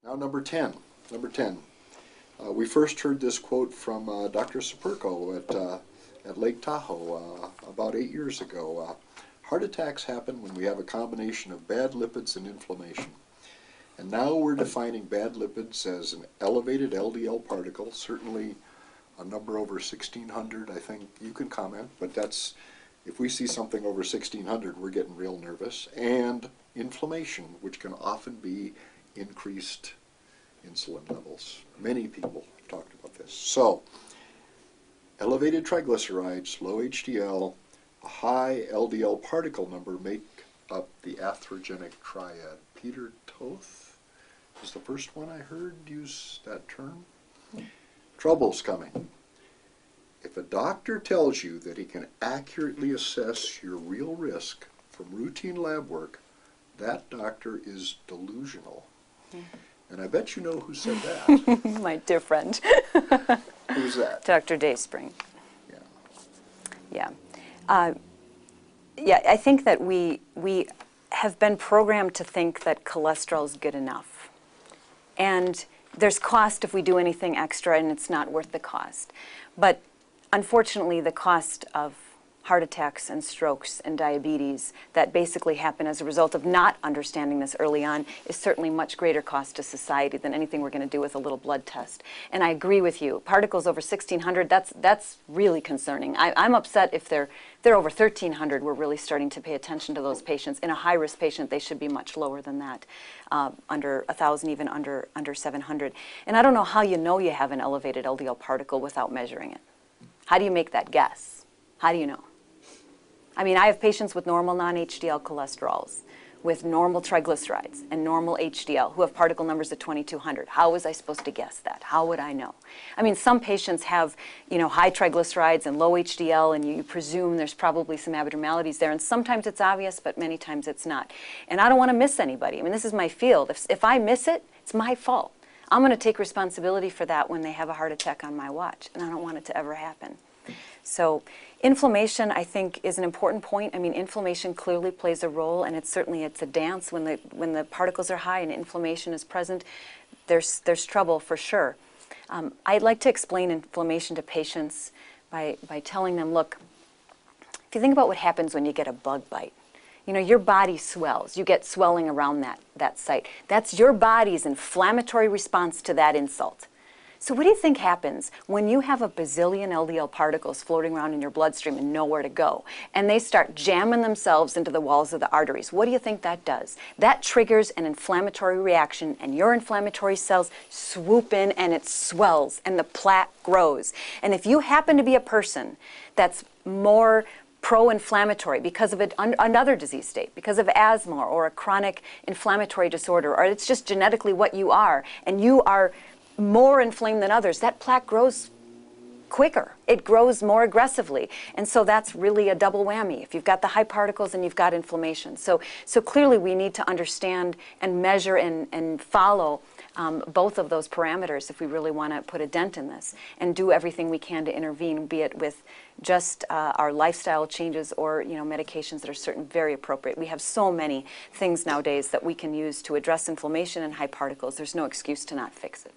Now number 10. Number 10. We first heard this quote from Dr. Saperko at Lake Tahoe about 8 years ago. Heart attacks happen when we have a combination of bad lipids and inflammation. And now we're defining bad lipids as an elevated LDL particle, certainly a number over 1600. I think you can comment, but that's, if we see something over 1600, we're getting real nervous. And inflammation, which can often be increased insulin levels. Many people have talked about this. So, elevated triglycerides, low HDL, a high LDL particle number make up the atherogenic triad. Peter Toth was the first one I heard use that term. Trouble's coming. If a doctor tells you that he can accurately assess your real risk from routine lab work, that doctor is delusional. And I bet you know who said that. My dear friend. Who's that? Dr. Dayspring. Yeah. Yeah. Yeah, I think that we have been programmed to think that cholesterol is good enough. And there's cost if we do anything extra, and it's not worth the cost. But unfortunately, the cost of heart attacks and strokes and diabetes that basically happen as a result of not understanding this early on is certainly much greater cost to society than anything we're going to do with a little blood test. And I agree with you. Particles over 1600, that's really concerning. I'm upset if they're over 1300. We're really starting to pay attention to those patients. In a high-risk patient, they should be much lower than that, under 1,000, even under 700. And I don't know how you know you have an elevated LDL particle without measuring it. How do you make that guess? How do you know? I mean, I have patients with normal non-HDL cholesterols, with normal triglycerides and normal HDL who have particle numbers of 2200. How was I supposed to guess that? How would I know? I mean, some patients have, high triglycerides and low HDL, and you presume there's probably some abnormalities there, and sometimes it's obvious, but many times it's not. And I don't want to miss anybody. I mean, this is my field. If I miss it, it's my fault. I'm going to take responsibility for that when they have a heart attack on my watch, and I don't want it to ever happen. So inflammation, I think, is an important point. I mean, inflammation clearly plays a role, and it's a dance. When the particles are high and inflammation is present, there's trouble for sure. I'd like to explain inflammation to patients by telling them, look, if you think about what happens when you get a bug bite, your body swells. You get swelling around that site. That's your body's inflammatory response to that insult. So what do you think happens when you have a bazillion LDL particles floating around in your bloodstream and nowhere to go, and they start jamming themselves into the walls of the arteries? What do you think that does? That triggers an inflammatory reaction, and your inflammatory cells swoop in, and it swells, and the plaque grows. And if you happen to be a person that's more pro-inflammatory because of another disease state, because of asthma or a chronic inflammatory disorder, or it's just genetically what you are, and you are more inflamed than others, that plaque grows quicker. It grows more aggressively. And so that's really a double whammy if you've got the high particles and you've got inflammation. So clearly we need to understand and measure and follow both of those parameters if we really want to put a dent in this, and do everything we can to intervene, be it with just our lifestyle changes or medications that are very appropriate. We have so many things nowadays that we can use to address inflammation and high particles. There's no excuse to not fix it.